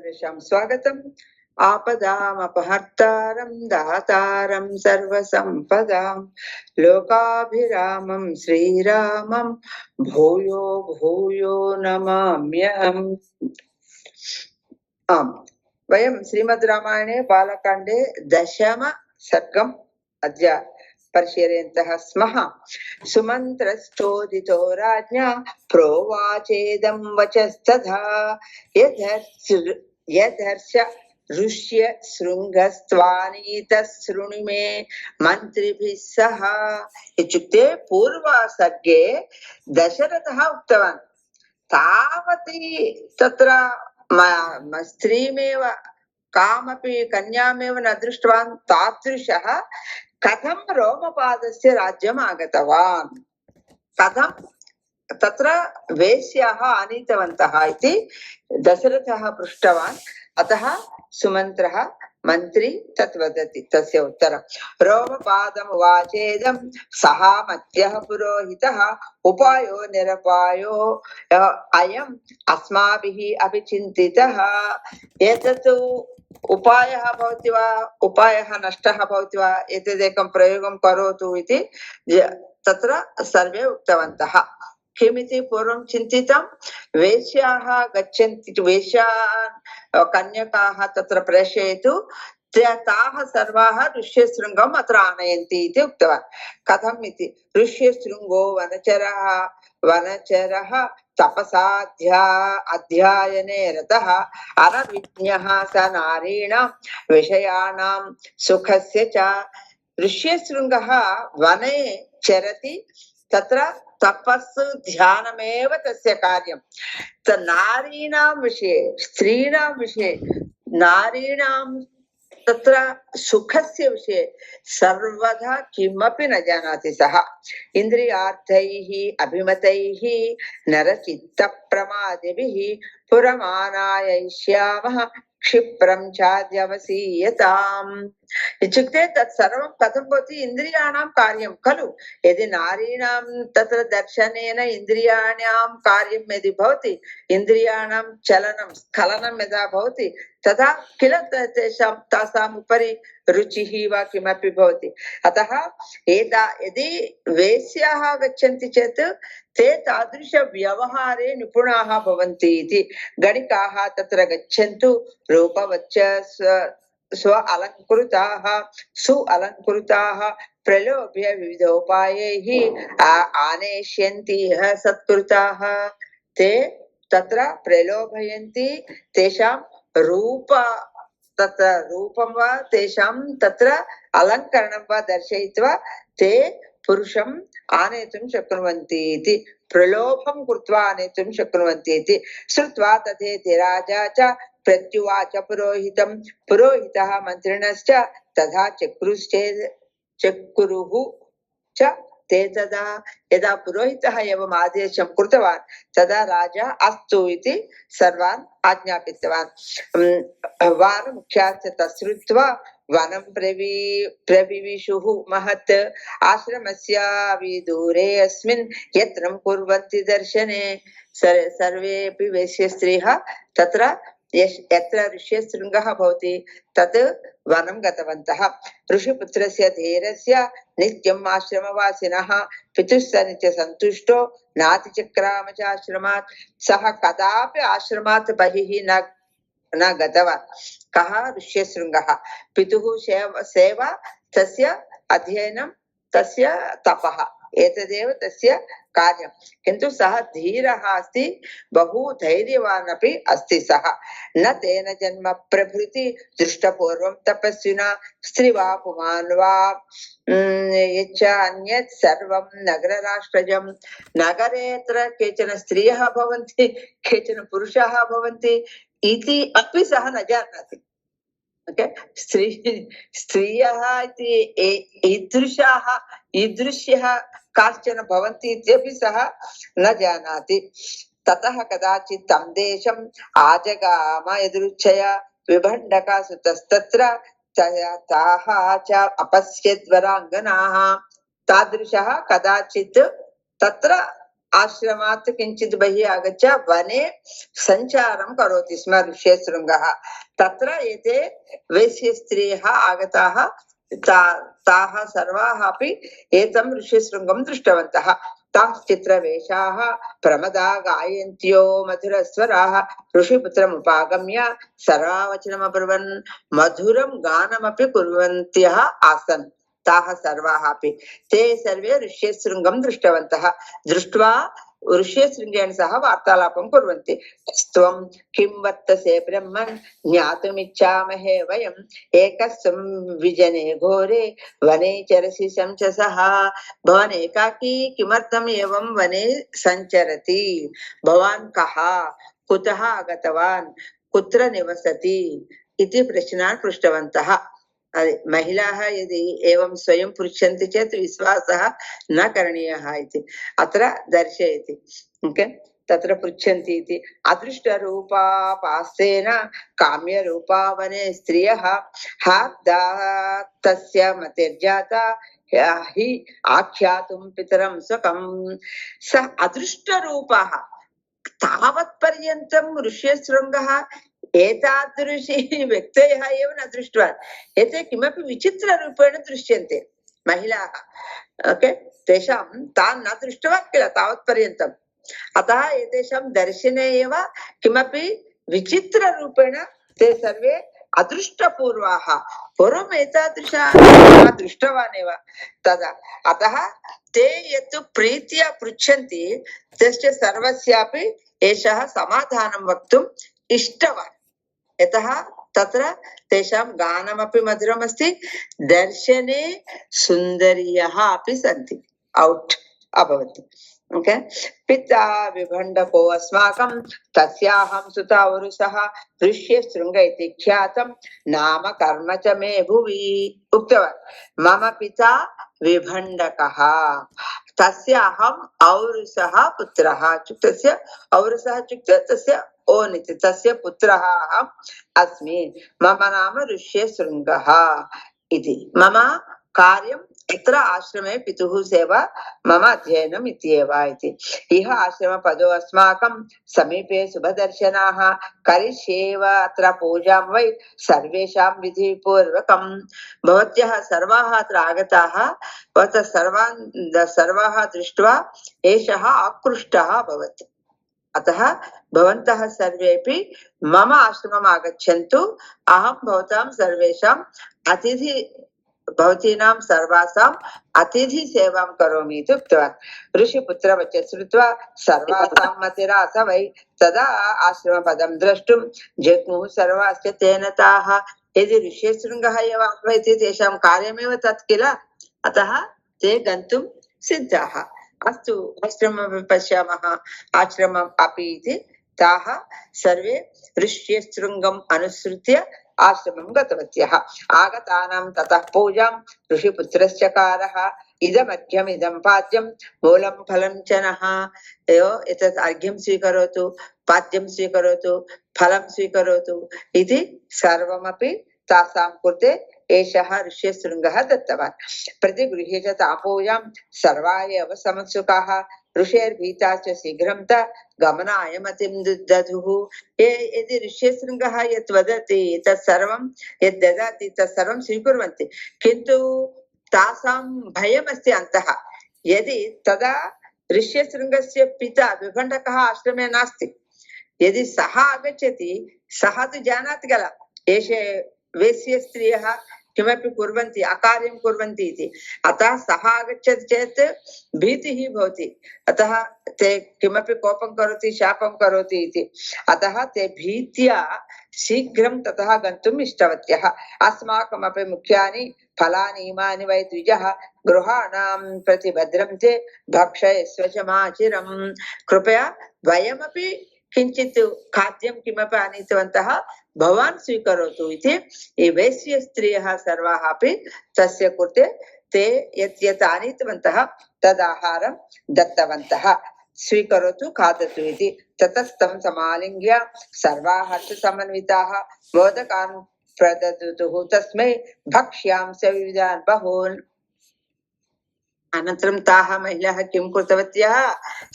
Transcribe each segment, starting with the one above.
सर्वेषां स्वागतम्। आपदामपहर्तारं दातारं सर्वसम्पदां लोकाभिरामं श्रीरामं भूयो भूयो नमाम्यहम्। आम्, वयं श्रीमद् रामायणे बालकाण्डे दशम सर्गम् अद्य परिशीलयन्तः स्मः। सुमन्त्रश्चोदितो राज्ञा प्रोवाचेदं वचस्तथा यदर्श ऋष्य शृङ्गस्त्वानीतः शृणु मे मन्त्रिभिः सह। इत्युक्ते पूर्वसर्गे दशरथः उक्तवान्, तावती तत्र स्त्रीमेव कामपि कन्यामेव न दृष्टवान् तादृशः कथं रोमपादस्य राज्यम् आगतवान्, कथं तत्र वेश्याः आनीतवन्तः इति दशरथः पृष्टवान्। अतः सुमन्त्रः मन्त्री तत् वदति, तस्य उत्तरं रोमपादम् उवाचेदं सः मध्यः पुरोहितः उपायो निरपायो अयम् अस्माभिः अभिचिन्तितः। एतत् उपायः भवति वा उपायः नष्टः भवति वा एतदेकं प्रयोगं करोतु इति तत्र सर्वे उक्तवन्तः। किमिति पूर्वं चिन्तितं, वेश्याः गच्छन्ति, वेश्याः कन्यकाः तत्र प्रेषयतु, ताः सर्वाः ऋष्यशृङ्गम् अत्र आनयन्ति इति उक्तवान्। कथम् इति, ऋष्यशृङ्गो वनचरः तपसा अध्यायने रतः अनविज्ञः स नारीणां विषयाणां सुखस्य च। ऋष्यशृङ्गः वने चरति, तत्र तपस्सु ध्यानमेव तस्य कार्यं। नारीणां विषये, स्त्रीणां विषये, नारीणां तत्र सुखस्य विषये सर्वदा किमपि न जानाति सः। इन्द्रियार्थैः अभिमतैः नरचित्तप्रमादिभिः पुरमानायष्यामः क्षिप्रं चाद्यवसीयताम्। इत्युक्ते तत् सर्वं कथं भवति, इन्द्रियाणां कार्यं खलु। यदि नारीणां तत्र दर्शनेन इन्द्रियाणां कार्यं यदि भवति, इन्द्रियाणां चलनं स्खलनं यदा भवति, तदा किल तेषां तासाम् उपरि रुचिः वा किमपि भवति। अतः यदि वेश्याः गच्छन्ति चेत् ते तादृश व्यवहारे निपुणाः भवन्ति इति। गणिकाः तत्र गच्छन्तु, रूपवच्च स्व अलङ्कृताः सु अलङ्कृताः प्रलोभ्य विविधोपायैः आनेष्यन्ति सत्कृताः। ते तत्र प्रलोभयन्ति, तेषां रूप तत्र रूपं वा तेषां तत्र अलङ्करणं वा दर्शयित्वा ते पुरुषम् आनेतुं शक्नुवन्ति इति, प्रलोभं कृत्वा आनेतुं शक्नुवन्ति इति श्रुत्वा तथेति राजा च प्रत्युवाच पुरोहितं। पुरोहितः मन्त्रिणश्च तथा चक्रुः च ते तदा। यदा पुरोहितः एवम् आदेशं कृतवान् तदा राजा अस्तु इति सर्वान् आज्ञापितवान्। वारमुख्याश्च तच्छ्रुत्वा वनं प्रविविशुः महत् आश्रमस्य विदूरे अस्मिन् यत्नं कुर्वन्ति दर्शने। सर्वेऽपि वेश्यस्त्रीः तत्र यत्र ऋष्यशृङ्गः भवति तत् वनं गतवन्तः। ऋषिपुत्रस्य धीरस्य नित्यम् आश्रमवासिनः पितुस्सन् च सन्तुष्टो नातिचक्राम च आश्रमात्। सः कदापि आश्रमात् बहिः न गतवान्। कः ऋष्यशृङ्गः, पितुः सेवा, तस्य अध्ययनं, तस्य तपः, एतदेव तस्य कार्यं। किन्तु सः धीरः अस्ति, बहु धैर्यवान् अपि अस्ति सः। न तेन जन्म प्रभृति दृष्टपूर्वं तपस्विना स्त्री वा पुमान् वा यच्च अन्यत् सर्वं नगरराष्ट्रजं। नगरेऽत्र केचन स्त्रियः भवन्ति, केचन पुरुषाः भवन्ति इति अपि सः न जानाति। स्त्रियः इति ईदृश्यः काश्चन भवन्ति इत्यपि सः न जानाति। ततः कदाचित् तं देशम् आजगाम यदृच्छया विभण्डकासुतस्तत्र ताः च अपश्यद्वराङ्गनाः। तादृशः कदाचित् तत्र आश्रमात् किञ्चित् बहिः आगत्य वने सञ्चारं करोति स्म ऋष्यशृङ्गः। तत्र एते वेश्यस्त्रियः आगताः, ताः सर्वाः अपि एतं ऋष्यशृङ्गं दृष्टवन्तः। ताः चित्रवेषाः प्रमदा गायन्त्यो मधुरस्वराः ऋषिपुत्रमुपागम्य सर्वावचनमब्रुवन् मधुरं गानमपि कुर्वन्त्यः आसन्। ताः सर्वाः अपि ते सर्वे ऋष्यशृङ्गं दृष्टवन्तः। दृष्ट्वा ऋष्यशृङ्गेन सह वार्तालापं कुर्वन्ति। त्वं किं वर्तसे ब्रह्मन् ज्ञातुमिच्छामहे वयम् एकस्त्वं विजने घोरे वने चरसि संशसः। भवान् एकाकी किमर्थम् एवं वने सञ्चरति? भवान् कः? कुतः आगतवान्? कुत्र निवसति? इति प्रश्नान् पृष्टवन्तः। महिलाः यदि एवं स्वयं पृच्छन्ति चेत् विश्वासः न करणीयः इति अत्र दर्शयति। ओके, तत्र पृच्छन्ति इति। अदृष्टरूपा पास्तेन काम्यरूपा वने स्त्रियः तस्य मतिर्जाता हि आख्यातुं पितरं स्वकं। स अदृष्टरूपः तावत्पर्यन्तं ऋष्यशृङ्गः एतादृशी व्यक्तयः एव न दृष्टवान्। एते किमपि विचित्ररूपेण दृश्यन्ते महिलाः। ओके, तेषां तान् न दृष्टवान् किल तावत्पर्यन्तम्। अतः एतेषां दर्शने एव किमपि विचित्ररूपेण ते सर्वे अदृष्टपूर्वाः। पूर्वम् एतादृशाः दृष्टवान् एव तदा। अतः ते यत् प्रीत्या पृच्छन्ति तस्य सर्वस्यापि एषः समाधानं वक्तुम् इष्टवान्। यतः तत्र तेषां गानमपि मधुरमस्ति, दर्शने सुन्दर्यः अपि सन्ति। औट् अभवत्। ओके, पिता विभण्डको अस्माकं तस्याहं सुता उरुसः ऋष्यशृङ्ग इति ख्यातं नाम कर्म च मे भुवि उक्तवान्। मम पिता विभण्डकः, तस्य अहम् औरुसः पुत्रः। तस्य औरुसः इत्युक्ते तस्य ओन् इति, तस्य पुत्रः अहम् अस्मि। मम नाम ऋष्यशृङ्गः इति। मम कार्यम् अत्र आश्रमे पितुः सेवा, मम अध्ययनम् इत्येव इति। इह आश्रमपदो अस्माकं समीपे शुभदर्शनाः करिष्येव अत्र पूजां वै सर्वेषां विधिपूर्वकम्। भवत्यः सर्वाः अत्र आगताः, भवतः सर्वाः दृष्ट्वा एषः आकृष्टः अभवत्। अतः भवन्तः सर्वेपि मम आश्रमम् आगच्छन्तु। अहं भवतां सर्वेषाम् अतिथि, भवतीनां सर्वासाम् अतिथिसेवां करोमि इति उक्तवान्। ऋषिपुत्रवचः श्रुत्वा सर्वासां मतिरास वै तदा आश्रमपदं द्रष्टुं जग्मुः सर्वाश्च तेन ताः। यदि ऋष्यशृङ्गः एव आह्वयति तेषां कार्यमेव तत् किल, अतः ते गन्तुं सिद्धाः। अस्तु, आश्रमं पश्यामः, आश्रमम् अपि इति। ताः सर्वे ऋष्यशृङ्गम् अनुसृत्य आश्रमं गतवत्यः। आगतानां ततः पूजां ऋषिपुत्रश्चकारः। इदमर्घ्यम् इदं पाद्यं मूलं फलं च नः। एतत् अर्घ्यं स्वीकरोतु, पाद्यं स्वीकरोतु, फलं स्वीकरोतु इति सर्वमपि तासां कृते एषः ऋष्यशृङ्गः दत्तवान्। प्रतिगृह्य च तापूजां सर्वा एव समुत्सुकाः। ऋषेर्भीताश्च शीघ्रं त गमनाय मतिं ददुः। यदि ऋष्यशृङ्गः यत् वदति तत्सर्वं यत् ददाति तत्सर्वं स्वीकुर्वन्ति, किन्तु तासां भयमस्ति अन्तः। यदि तदा ऋष्यशृङ्गस्य पिता विभण्डकः आश्रमे नास्ति, यदि सः आगच्छति, सः तु जानाति किल एषे वेश्यस्त्रियः किमपि कुर्वन्ति, अकार्यं कुर्वन्ति इति। अतः सः आगच्छति चेत् भीतिः भवति। अतः ते किमपि कोपं करोति, शापं करोति इति। अतः ते भीत्या शीघ्रं ततः गन्तुम् इष्टवत्यः। अस्माकमपि मुख्यानि फलानि इमानि वै द्विजः गृहाणां प्रति भद्रं ते भक्षयस्व च माचिरं। कृपया वयमपि किञ्चित् खाद्यं किमपि आनीतवन्तः, भवान् स्वीकरोतु इति वेश्यस्त्रियः सर्वाः अपि तस्य कृते ते यत् यत् आनीतवन्तः तदाहारं दत्तवन्तः। स्वीकरोतु, खादतु इति। ततस्तं समालिङ्ग्य सर्वाः हर्षसमन्विताः मोदकान् प्रददुः तस्मै भक्ष्यांश विविधान् बहून्। अनन्तरं ताः महिलाः किं कृतवत्यः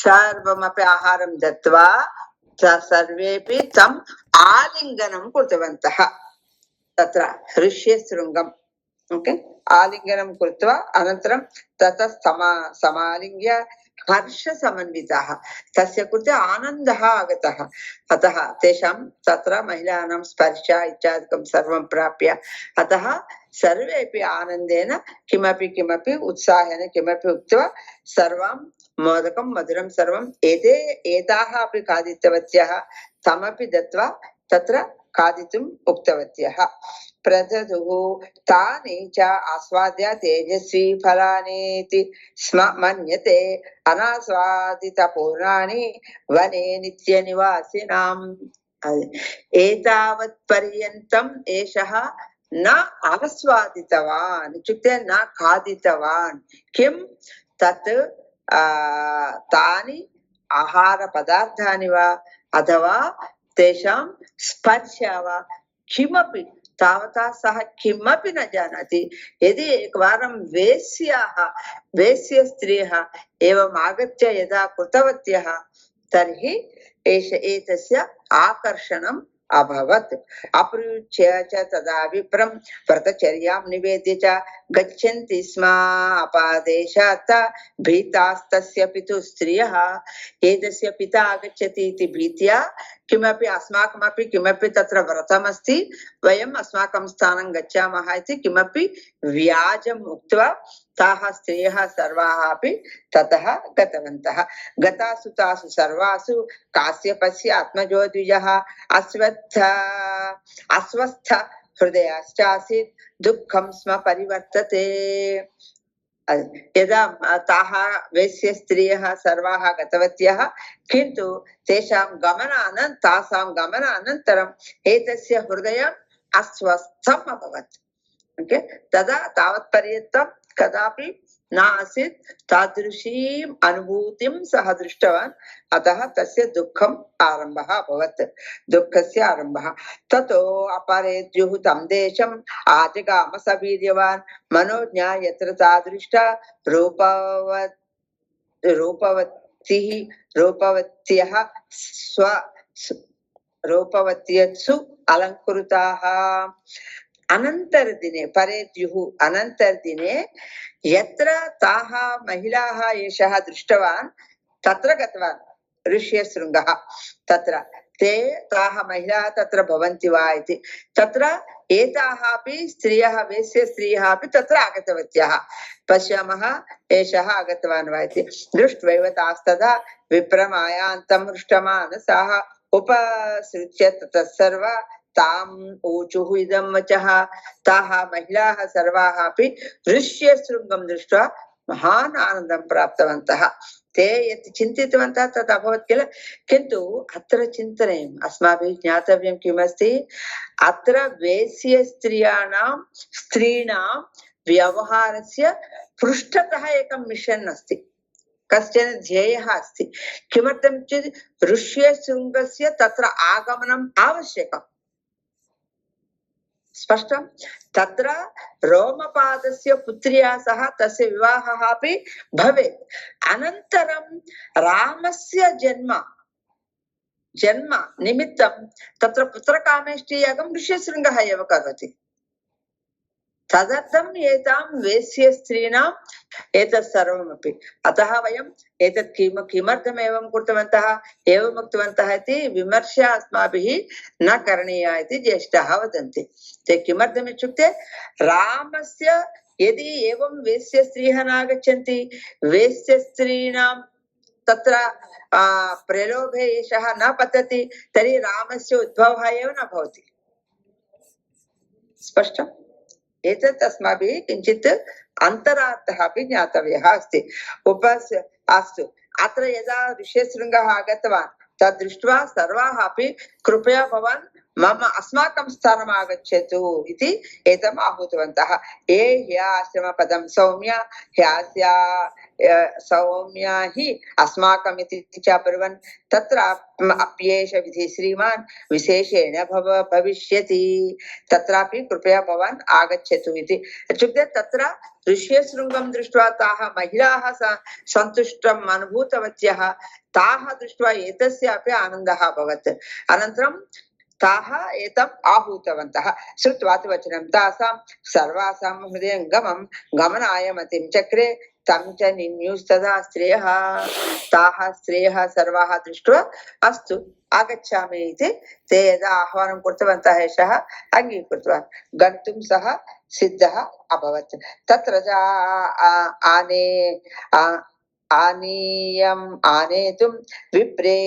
सर्वमपि आहारं दत्त्वा सर्वेपि तम् आलिङ्गनं कृतवन्तः तत्र ऋष्यशृङ्गम् ओके आलिङ्गनं कृत्वा अनन्तरं ततः समालिङ्ग्य हर्षसमन्विताः तस्य कृते आनन्दः आगतः अतः तेषां तत्र महिलानां स्पर्श इत्यादिकं सर्वं प्राप्य अतः सर्वेपि आनन्देन किमपि किमपि उत्साहेन किमपि उक्त्वा सर्वं मोदकं मधुरं सर्वं एताः अपि खादितवत्यः तमपि दत्त्वा तत्र खादितुम् उक्तवत्यः प्रददुः तानि च आस्वाद्य तेजस्वी फलानीति स्म मन्यते अनास्वादितपूर्णानि वने नित्यनिवासिनाम् एतावत् पर्यन्तम् एषः न आस्वादितवान् इत्युक्ते न खादितवान् किं तत् तानि आहारपदार्थानि वा अथवा तेषां स्पर्शः वा किमपि तावता सः किमपि न जानाति यदि एकवारं वेश्यस्त्रियः एवम् आगत्य यदा कृतवत्यः तर्हि एतस्य आकर्षणम् अभवत् अपृच्छ्य च तदा विप्रं व्रतचर्यां निवेद्य च गच्छन्ति स्म अपादेशात् भीतास्तस्य पितुः स्त्रियः एतस्य पिता आगच्छति इति भीत्या किमपि अस्माकमपि किमपि तत्र व्रतमस्ति वयम् अस्माकं स्थानं गच्छामः इति किमपि व्याजम् उक्त्वा ताः स्त्रियः सर्वाः अपि ततः गतवन्तः गतासु तासु सर्वासु काश्यपस्य आत्मजो द्विजः अस्वस्थ हृदयाश्चासीत् दुःखं स्म परिवर्तते यदा ताः वेश्यस्त्रियः सर्वाः गतवत्यः किन्तु तासां गमनानन्तरम् एतस्य हृदयम् अस्वस्थम् अभवत् ओके तदा तावत्पर्यन्तं कदापि न आसीत् तादृशीम् अनुभूतिं सः दृष्टवान् अतः तस्य दुःखम् आरम्भः अभवत् दुःखस्य आरम्भः ततो अपरेद्युः तं देशम् आजगाम सवीर्यवान् मनोज्ञा यत्र तादृष्टा रूपवत्यः रूपवत्यत्सु अलङ्कृताः अनन्तरदिने परेद्युः अनन्तरदिने यत्र ताः महिलाः एषः दृष्टवान् तत्र गतवान् ऋष्यशृङ्गः तत्र ताः महिलाः तत्र भवन्ति वा इति तत्र एताः अपि स्त्रियः वेश्यस्त्रियः अपि तत्र आगतवत्यः पश्यामः एषः आगतवान् वा इति दृष्ट्वैव तास्तदा विप्रमायान्तं हृष्टमानसाः उपसृज्य ततः सर्वा ताम् ऊचुः इदं वचः ताः महिलाः सर्वाः अपि ऋष्यशृङ्गं दृष्ट्वा महान् आनन्दं प्राप्तवन्तः ते यत् चिन्तितवन्तः तत् अभवत् किल किन्तु अत्र चिन्तनीयम् अस्माभिः ज्ञातव्यं किमस्ति अत्र वेश्यस्त्रियाणां स्त्रीणां व्यवहारस्य पृष्ठतः एकं मिशन् अस्ति कश्चन ध्येयः अस्ति किमर्थं चेत् ऋष्यशृङ्गस्य तत्र आगमनम् आवश्यकम् स्पष्टं तत्र रोमपादस्य पुत्र्या सह तस्य विवाहः अपि भवेत् अनन्तरं रामस्य जन्म निमित्तं तत्र पुत्रकामेष्टियागं ऋष्यशृङ्गः एव करोति तदर्थम् एतां वेश्यस्त्रीणाम् एतत् सर्वमपि अतः वयम् एतत् किमर्थम् एवं कृतवन्तः एवम् उक्तवन्तः इति विमर्शः अस्माभिः न करणीया इति ज्येष्ठाः वदन्ति ते किमर्थम् इत्युक्ते रामस्य यदि एवं वेश्यस्त्रीः नागच्छन्ति वेश्यस्त्रीणां तत्र प्रलोभे एषः न पतति तर्हि रामस्य उद्भवः एव न भवति स्पष्टम् एतत् अस्माभिः किञ्चित् अन्तरार्थः अपि ज्ञातव्यः अस्ति अस्तु अत्र यदा ऋष्यशृङ्गः आगतवान् तद् दृष्ट्वा सर्वाः अपि कृपया भवान् अस्माकं स्थानम् आगच्छतु इति एतम् आहूतवन्तः ये ह्याश्रमपदं सौम्य ह्यास्या सौम्या हि अस्माकमिति च ब्रुवन् तत्र अप्येष विधिः श्रीमान् विशेषेण भविष्यति तत्रापि कृपया भवान् आगच्छतु इति इत्युक्ते तत्र ऋष्यशृङ्गं दृष्ट्वा ताः महिलाः सन्तुष्टम् अनुभूतवत्यः ताः दृष्ट्वा एतस्यापि आनन्दः अभवत् अनन्तरं ताः एतम् आहूतवन्तः श्रुत्वा तु वचनं तासां सर्वासां हृदयङ्गमं गमनाय मतिं चक्रे तं च निन्युस्तदा स्त्रियः ताः स्त्रियः सर्वाः दृष्ट्वा अस्तु आगच्छामि इति ते यदा आह्वानं कृतवन्तः एषः अङ्गीकृतवान् गन्तुं सः सिद्धः अभवत् तत्र आनेतुं विप्रे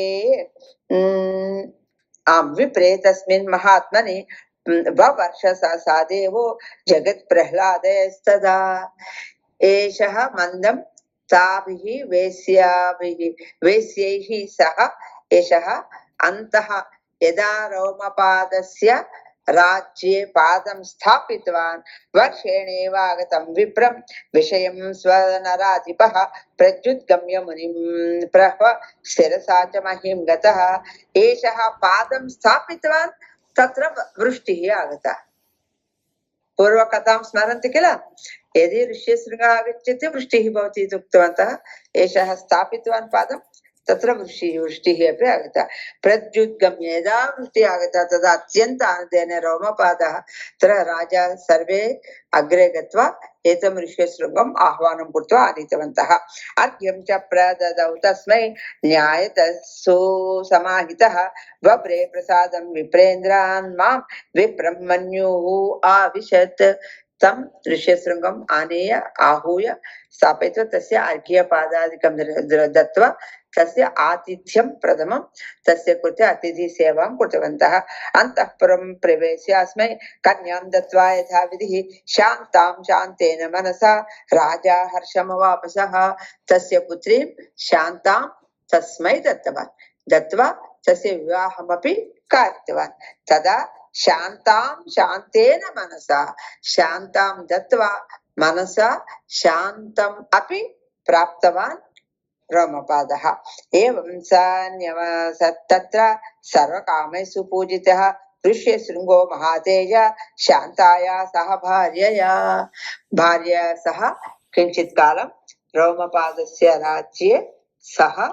विप्रे तस्मिन् महात्मने ववर्ष सा देवो जगत् प्रह्लादस्तदा एषः मन्दं ताभिः वेश्यैः सह एषः अन्तः यदा रोमपादस्य राज्ये पादं स्थापितवान् वर्षेणेव आगतं विप्रं विषयं स्वनराधिपः प्रत्युद्गम्य मुनिं प्रह शिरसा च महीं गतः एषः पादं स्थापितवान् तत्र वृष्टिः आगता पूर्वकथां स्मरन्ति किल यदि ऋष्यशृङ्गः आगच्छति वृष्टिः भवति इति उक्तवन्तः एषः स्थापितवान् पादं तत्र वृष्टिः अपि आगता प्रत्युद्गम्य यदा वृष्टिः आगता तदा अत्यन्त आनन्देन रोमपादः तत्र राजा सर्वे अग्रे गत्वा एतं ऋष्यशृङ्गम् आह्वानं कृत्वा आनीतवन्तः अर्घ्यं च प्रददौ तस्मै न्यायतः समाहितः वप्रे प्रसादं विप्रेन्द्रान् मां विप्रमन्युः आविशत् तं ऋष्यशृङ्गम् आनेय आहूय स्थापयित्वा तस्य अर्घ्यपादादिकं दत्त्वा तस्य आतिथ्यं प्रथमं तस्य कृते अतिथिसेवां कृतवन्तः अन्तःपुरं प्रवेश्य अस्मै कन्यां दत्त्वा यथाविधिः शान्तां शान्तेन मनसा राजा हर्षमवापसः तस्य पुत्रीं शान्तां तस्मै दत्तवान् दत्त्वा तस्य विवाहमपि कारितवान् तदा शान्तां शान्तेन मनसा शान्तां दत्त्वा मनसा शान्तम् अपि प्राप्तवान् रोमपादः एवं स न्यवसत् तत्र सर्वकामैः पूजितः ऋष्यशृङ्गो महातेज शान्ताया सह भार्यया सह किञ्चित् कालं रोमपादस्य राज्ये सः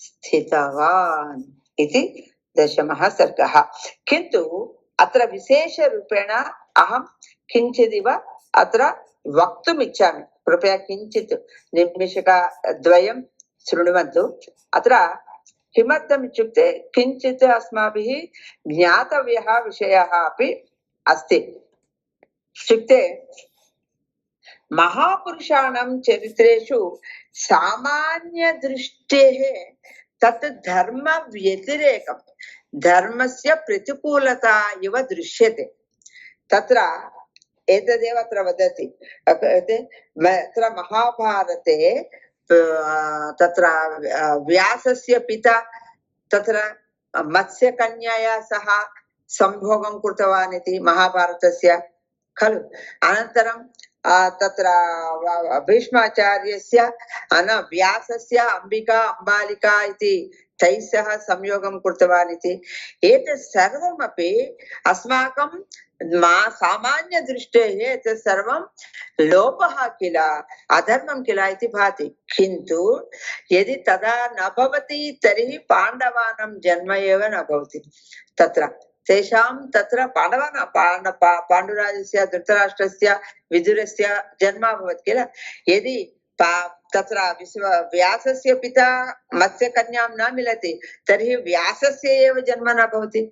स्थितवान् इति दशमः सर्गः किन्तु अत्र विशेषरूपेण अहं किञ्चिदिव अत्र वक्तुम् इच्छामि कृपया किञ्चित् निमेषद्वयं शृण्वन्तु अत्र किमर्थम् इत्युक्ते किञ्चित् अस्माभिः ज्ञातव्यः विषयः अपि अस्ति इत्युक्ते महापुरुषाणां चरित्रेषु सामान्यदृष्टेः तत् धर्मव्यतिरेकं धर्मस्य प्रतिकूलता इव दृश्यते तत्र एतदेव अत्र वदति अत्र महाभारते तत्र व्यासस्य पिता तत्र मत्स्यकन्यया सह संभोगं कृतवान् इति महाभारतस्य खलु अनन्तरं तत्र भीष्माचार्यस्य व्यासस्य अम्बिका अम्बालिका इति तैः सह संयोगं कृतवान् इति एतत् सर्वमपि अस्माकं सामान्यदृष्टेः एतत् सर्वं लोपः किल अधर्मं किल इति भाति किन्तु यदि तदा न भवति तर्हि पाण्डवानां जन्म एव न भवति तत्र तेषां तत्र पाण्डुराजस्य धृतराष्ट्रस्य विदुरस्य जन्म अभवत् किल यदि तत्र व्यासस्य पिता मत्स्यकन्यां न मिलति तर्हि व्यासस्य एव जन्म न भवति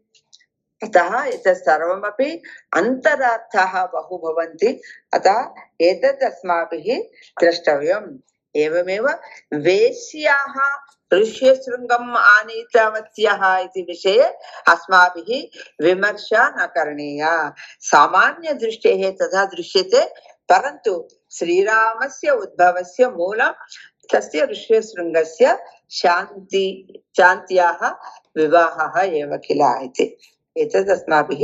अतः एतत् सर्वमपि अन्तरार्थः बहु भवन्ति अतः एतत् अस्माभिः द्रष्टव्यम् एवमेव वेश्याः ऋष्यशृङ्गम् आनीतवत्यः इति विषये अस्माभिः विमर्शा न करणीया सामान्यदृष्टेः तथा दृश्यते परन्तु श्रीरामस्य उद्भवस्य मूलं तस्य ऋष्यशृङ्गस्य शान्त्याः विवाहः एव किल इति एतत् अस्माभिः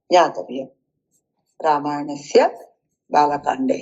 ज्ञातव्यम् रामायणस्य बालकाण्डे।